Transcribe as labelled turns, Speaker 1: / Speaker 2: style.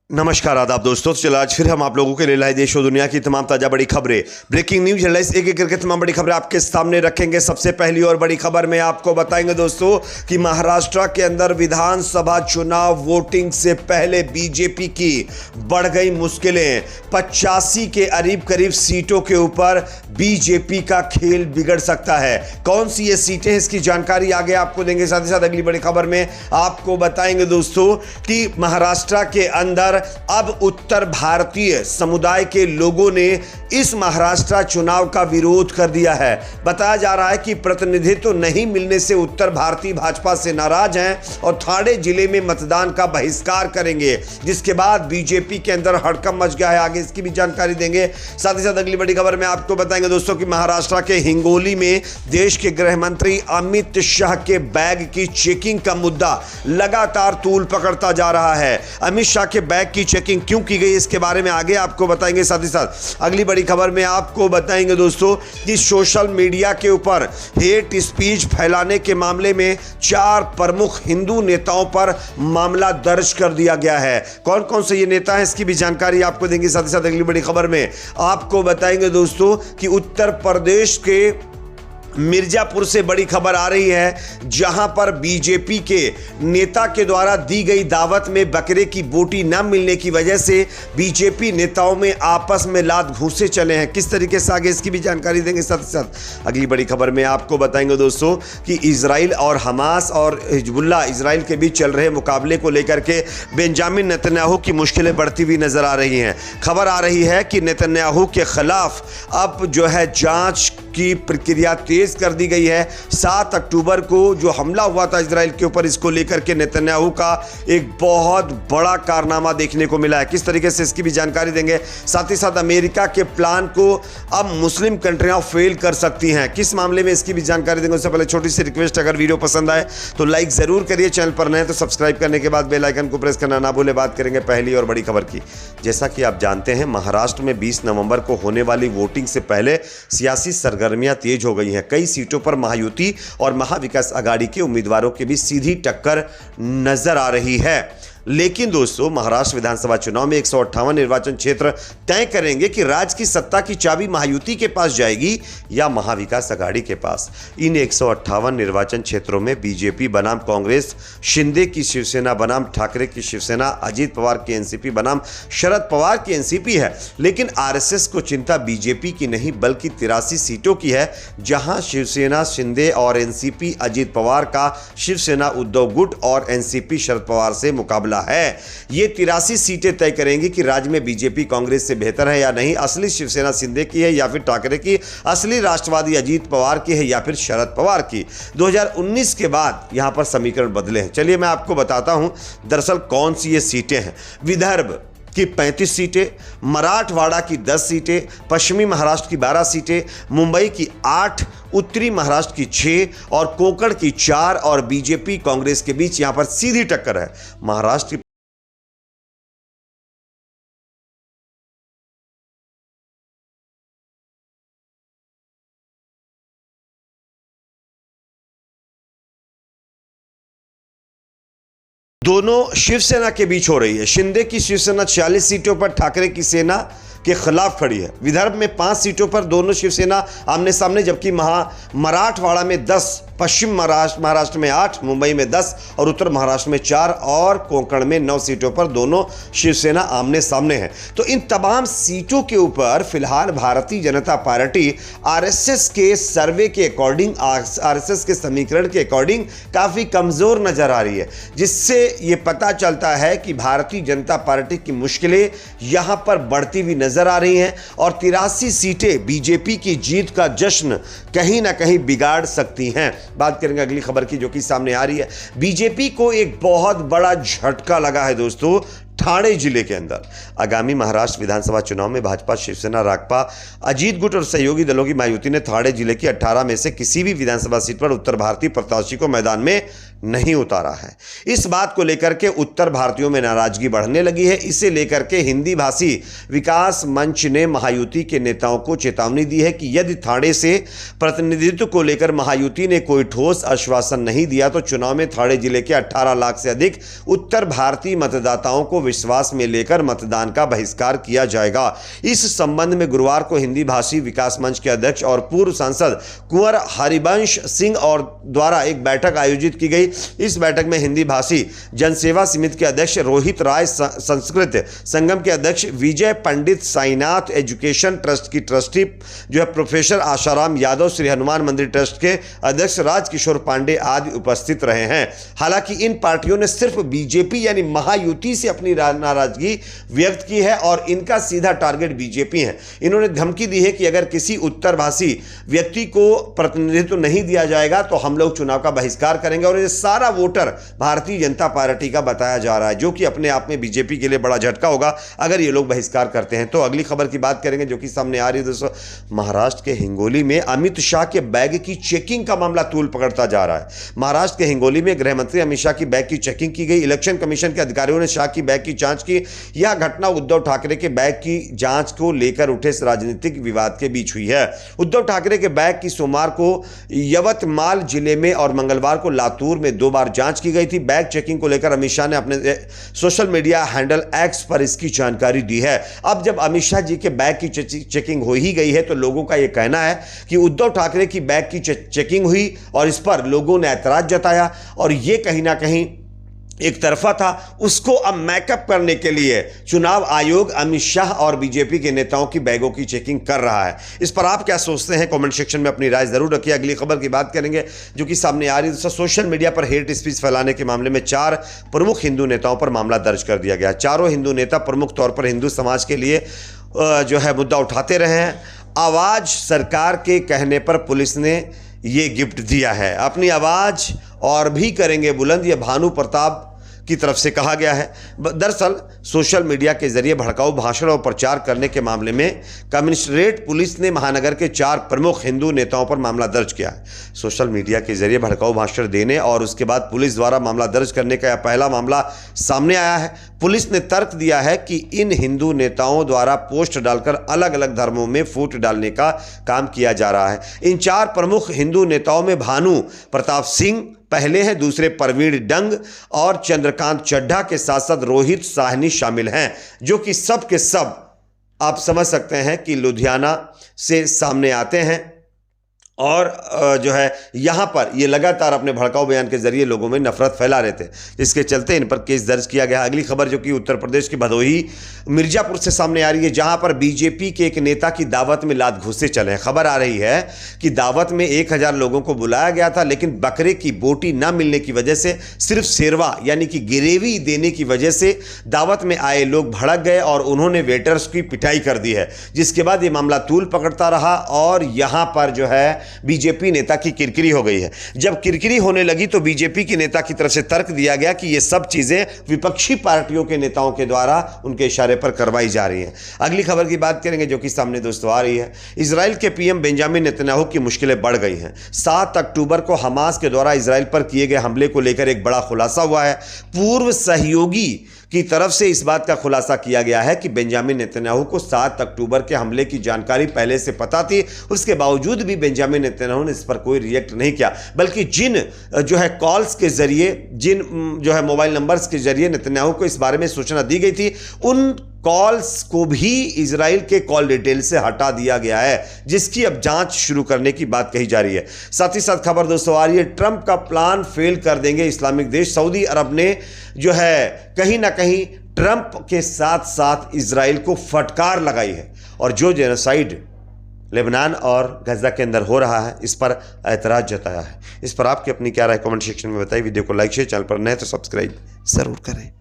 Speaker 1: नमस्कार आदाब दोस्तों। चलो आज फिर हम आप लोगों के लिए लाए देश और दुनिया की तमाम ताज़ा बड़ी खबरें, ब्रेकिंग न्यूज हेडलाइंस एक एक करके तमाम बड़ी खबरें आपके सामने रखेंगे। सबसे पहली और बड़ी खबर में आपको बताएंगे दोस्तों कि महाराष्ट्र के अंदर विधानसभा चुनाव वोटिंग से पहले बीजेपी की बढ़ गई मुश्किलें। 85 के करीब सीटों के ऊपर बीजेपी का खेल बिगड़ सकता है। कौन सी ये सीटें हैं, इसकी जानकारी आगे आपको देंगे। साथ ही साथ अगली बड़ी खबर में आपको बताएंगे दोस्तों कि महाराष्ट्र के अंदर अब उत्तर भारतीय समुदाय के लोगों ने इस महाराष्ट्र चुनाव का विरोध कर दिया है। बताया जा रहा है कि प्रतिनिधित्व नहीं मिलने से उत्तर भारतीय भाजपा से नाराज हैं और ठाणे जिले में मतदान का बहिष्कार करेंगे, जिसके बाद बीजेपी के अंदर हड़कंप मच गया है। आगे इसकी भी जानकारी देंगे। साथ ही साथ अगली बड़ी खबर में आपको बताएंगे दोस्तों कि महाराष्ट्र के हिंगोली में देश के गृह मंत्री अमित शाह के बैग की चेकिंग का मुद्दा लगातार तूल पकड़ता जा रहा है। अमित शाह के बैग की चेकिंग क्यों की गई, इसके बारे में आगे आपको बताएंगे। साथ ही साथ अगली बड़ी खबर में आपको बताएंगे दोस्तों कि सोशल मीडिया के ऊपर हेट स्पीच फैलाने के मामले में 4 प्रमुख हिंदू नेताओं पर मामला दर्ज कर दिया गया है। कौन कौन से ये नेता हैं, इसकी भी जानकारी आपको देंगे। साथ ही साथ अगली बड़ी खबर में आपको बताएंगे दोस्तों कि उत्तर प्रदेश के मिर्जापुर से बड़ी खबर आ रही है, जहां पर बीजेपी के नेता के द्वारा दी गई दावत में बकरे की बोटी न मिलने की वजह से बीजेपी नेताओं में आपस में लात घूंसे चले हैं। किस तरीके से, आगे इसकी भी जानकारी देंगे। साथ ही साथ अगली बड़ी खबर में आपको बताएंगे दोस्तों कि इजराइल और हमास और हिजबुल्लाह इजराइल के बीच चल रहे मुकाबले को लेकर के बेंजामिन नेतन्याहू की मुश्किलें बढ़ती हुई नजर आ रही हैं। खबर आ रही है कि नेतन्याहू के खिलाफ अब जो है जांच की प्रक्रिया तेज कर दी गई है। 7 अक्टूबर को जो हमला हुआ था इजराइल के ऊपर, इसको लेकर के नेतन्याहू का एक बहुत बड़ा कारनामा देखने को मिला है। किस तरीके से, इसकी भी जानकारी देंगे। साथ ही साथ अमेरिका के प्लान को अब मुस्लिम कंट्रियां फेल कर सकती हैं, किस मामले में, इसकी भी जानकारी देंगे। उससे पहले छोटी सी रिक्वेस्ट, अगर वीडियो पसंद आए तो लाइक जरूर करिए, चैनल पर नए तो सब्सक्राइब करने के बाद बेल आइकन को प्रेस करना ना भूले। बात करेंगे पहली और बड़ी खबर की। जैसा कि आप जानते हैं, महाराष्ट्र में 20 नवंबर को होने वाली वोटिंग से पहले सियासी सरगर्मियां तेज हो गई हैं। कई सीटों पर महायुति और महाविकास आघाड़ी के उम्मीदवारों के बीच सीधी टक्कर नजर आ रही है। लेकिन दोस्तों, महाराष्ट्र विधानसभा चुनाव में 158 निर्वाचन क्षेत्र तय करेंगे कि राज्य की सत्ता की चाबी महायुति के पास जाएगी या महाविकास आघाड़ी के पास। इन 158 निर्वाचन क्षेत्रों में बीजेपी बनाम कांग्रेस, शिंदे की शिवसेना बनाम ठाकरे की शिवसेना, अजीत पवार की एनसीपी बनाम शरद पवार की एनसीपी है। लेकिन आरएसएस को चिंता बीजेपी की नहीं बल्कि 83 सीटों की है, जहां शिवसेना शिंदे और एनसीपी अजीत पवार का शिवसेना उद्धव गुट और एनसीपी शरद पवार से मुकाबला है। ये 83 सीटें तय करेंगी कि राज्य में बीजेपी कांग्रेस से बेहतर है या नहीं, असली शिवसेना शिंदे की है या फिर ठाकरे की, असली राष्ट्रवादी अजीत पवार की है या फिर शरद पवार की। 2019 के बाद यहां पर समीकरण बदले हैं। चलिए मैं आपको बताता हूं दरअसल कौन सी ये सीटें हैं। विदर्भ की 35 सीटें, मराठवाड़ा की 10 सीटें, पश्चिमी महाराष्ट्र की 12 सीटें, मुंबई की 8, उत्तरी महाराष्ट्र की 6 और कोंकण की 4 और बीजेपी कांग्रेस के बीच यहां पर सीधी टक्कर है। महाराष्ट्र की दोनों शिवसेना के बीच हो रही है। शिंदे की शिवसेना 46 सीटों पर ठाकरे की सेना के खिलाफ खड़ी है। विदर्भ में 5 सीटों पर दोनों शिवसेना आमने सामने, जबकि मराठवाड़ा में 10, पश्चिम महाराष्ट्र में 8, मुंबई में 10 और उत्तर महाराष्ट्र में 4 और कोंकण में 9 सीटों पर दोनों शिवसेना आमने सामने है। तो इन तमाम सीटों के ऊपर फिलहाल भारतीय जनता पार्टी आरएसएस के सर्वे के अकॉर्डिंग, आरएसएस के समीकरण के अकॉर्डिंग काफी कमजोर नजर आ रही है, जिससे ये पता चलता है कि भारतीय जनता पार्टी की मुश्किलें यहां पर बढ़ती हुई नजर आ रही हैं और 83 सीटें बीजेपी की जीत का जश्न कहीं ना कहीं बिगाड़ सकती हैं। बात करेंगे अगली खबर की, जो कि सामने आ रही है। बीजेपी को एक बहुत बड़ा झटका लगा है दोस्तों ठाणे जिले के अंदर। आगामी महाराष्ट्र विधानसभा चुनाव में भाजपा, शिवसेना, राकपा, अजीत गुट और सहयोगी दलों की महायुति ने ठाणे जिले की 18 में से किसी भी विधानसभा सीट पर उत्तर भारतीय प्रत्याशी को मैदान में नहीं उतारा है। इस बात को लेकर के उत्तर भारतीयों में नाराजगी बढ़ने लगी है। इसे लेकर के हिंदी भाषी विकास मंच ने महायुति के नेताओं को चेतावनी दी है कि यदि थाने से प्रतिनिधित्व को लेकर महायुति ने कोई ठोस आश्वासन नहीं दिया तो चुनाव में थाने जिले के 18 लाख से अधिक उत्तर भारतीय मतदाताओं को विश्वास में लेकर मतदान का बहिष्कार किया जाएगा। इस संबंध में गुरुवार को हिंदी भाषी विकास मंच के अध्यक्ष और पूर्व सांसद कुंवर हरिवंश सिंह और द्वारा एक बैठक आयोजित की गई। इस बैठक में हिंदी भाषी जनसेवा समिति के अध्यक्ष रोहित राय, संस्कृत संगम के अध्यक्ष विजय पंडित, साईनाथ एजुकेशन ट्रस्ट की ट्रस्टी जो है प्रोफेसर आशाराम यादव, श्री हनुमान मंदिर ट्रस्ट के अध्यक्ष राजकिशोर पांडे आदि उपस्थित रहे हैं। हालांकि इन पार्टियों ने सिर्फ बीजेपी यानी महायुति से अपनी नाराजगी व्यक्त की है और इनका सीधा टारगेट बीजेपी है। इन्होंने धमकी दी है कि अगर किसी उत्तर भाषी व्यक्ति को प्रतिनिधित्व नहीं दिया जाएगा तो हम लोग चुनाव का बहिष्कार करेंगे। और ये सारा वोटर भारतीय जनता पार्टी का बताया जा रहा है, जो कि अपने आप में बीजेपी के लिए बड़ा झटका होगा अगर ये लोग बहिष्कार करते हैं। तो अगली खबर की बात करेंगे जो कि सामने आ रही है दोस्तों। महाराष्ट्र के हिंगोली में अमित शाह के बैग की चेकिंग का मामला तूल पकड़ता जा रहा है। महाराष्ट्र के हिंगोली में गृह मंत्री अमित शाह की बैग की चेकिंग की गई। इलेक्शन कमीशन के अधिकारियों ने शाह की बैग की जांच की। यह घटना उद्धव ठाकरे के बैग की जांच को लेकर उठे राजनीतिक विवाद के बीच हुई है। उद्धव ठाकरे के बैग की सोमवार को यवतमाल जिले में और मंगलवार को लातूर में 2 बार जांच की गई थी। बैग चेकिंग को लेकर अमित शाह ने अपने सोशल मीडिया हैंडल एक्स पर इसकी जानकारी दी है। अब जब अमित शाह जी के बैग की चेकिंग हो ही गई है तो लोगों का यह कहना है कि उद्धव ठाकरे की बैग की चेकिंग हुई और इस पर लोगों ने ऐतराज जताया और यह कहीं ना कहीं एक तरफा था। उसको अब मैकअप करने के लिए चुनाव आयोग अमित शाह और बीजेपी के नेताओं की बैगों की चेकिंग कर रहा है। इस पर आप क्या सोचते हैं? कमेंट सेक्शन में अपनी राय जरूर रखिए। अगली खबर की बात करेंगे जो कि सामने आ रही है। सोशल मीडिया पर हेट स्पीच फैलाने के मामले में 4 प्रमुख हिंदू नेताओं पर मामला दर्ज कर दिया गया। चारों हिंदू नेता प्रमुख तौर पर हिंदू समाज के लिए जो है मुद्दा उठाते रहे हैं। आवाज सरकार के कहने पर पुलिस ने ये गिफ्ट दिया है। अपनी आवाज और भी करेंगे बुलंद, ये भानु प्रताप की तरफ से कहा गया है। दरअसल सोशल मीडिया के जरिए भड़काऊ भाषण और प्रचार करने के मामले में कमिश्नरेट पुलिस ने महानगर के 4 प्रमुख हिंदू नेताओं पर मामला दर्ज किया है। सोशल मीडिया के जरिए भड़काऊ भाषण देने और उसके बाद पुलिस द्वारा मामला दर्ज करने का यह पहला मामला सामने आया है। पुलिस ने तर्क दिया है कि इन हिंदू नेताओं द्वारा पोस्ट डालकर अलग अलग धर्मों में फूट डालने का काम किया जा रहा है। इन 4 प्रमुख हिंदू नेताओं में भानु प्रताप सिंह पहले हैं, दूसरे परवीन डंग और चंद्रकांत चड्ढा के साथ साथ रोहित साहनी शामिल हैं, जो कि सब के सब आप समझ सकते हैं कि लुधियाना से सामने आते हैं और जो है यहाँ पर ये लगातार अपने भड़काऊ बयान के जरिए लोगों में नफरत फैला रहे थे, जिसके चलते इन पर केस दर्ज किया गया। अगली खबर जो कि उत्तर प्रदेश की भदोही मिर्जापुर से सामने आ रही है, जहाँ पर बीजेपी के एक नेता की दावत में लात घुसे चले। खबर आ रही है कि दावत में 1000 लोगों को बुलाया गया था, लेकिन बकरे की बोटी न मिलने की वजह से, सिर्फ शेरवा यानी कि गिरेवी देने की वजह से दावत में आए लोग भड़क गए और उन्होंने वेटर्स की पिटाई कर दी है, जिसके बाद ये मामला तूल पकड़ता रहा और यहाँ पर जो है बीजेपी नेता की किरकिरी हो गई है। जब किरकिरी होने लगी तो बीजेपी के नेता की तरफ से तर्क दिया गया कि ये सब चीजें विपक्षी पार्टियों के नेताओं के द्वारा उनके इशारे पर करवाई जा रही हैं। अगली खबर की बात करेंगे जो कि सामने दोस्तों आ रही है। इजराइल के पीएम बेंजामिन नेतन्याहू की मुश्किलें बढ़ गई हैं। 7 अक्टूबर को हमास के द्वारा इजराइल पर किए गए हमले को लेकर एक बड़ा खुलासा हुआ है। पूर्व सहयोगी की तरफ से इस बात का खुलासा किया गया है कि बेंजामिन नेतन्याहू को 7 अक्टूबर के हमले की जानकारी पहले से पता थी, उसके बावजूद भी बेंजामिन नेतन्याहू ने इस पर कोई रिएक्ट नहीं किया, बल्कि जिन जो है कॉल्स के जरिए, जिन जो है मोबाइल नंबर्स के जरिए नेतन्याहू को इस बारे में सूचना दी गई थी, उन कॉल्स को भी इजराइल के कॉल डिटेल से हटा दिया गया है, जिसकी अब जांच शुरू करने की बात कही जा रही है। साथ ही साथ खबर दोस्तों आ रही है, ट्रंप का प्लान फेल कर देंगे इस्लामिक देश। सऊदी अरब ने जो है कहीं ना कहीं ट्रंप के साथ साथ इजराइल को फटकार लगाई है और जो जेनोसाइड लेबनान और गजा के अंदर हो रहा है, इस पर ऐतराज जताया है। इस पर आपकी अपनी क्या राय कमेंट सेक्शन में बताइए। वीडियो को लाइक शेयर, चैनल पर नए तो सब्सक्राइब जरूर करें।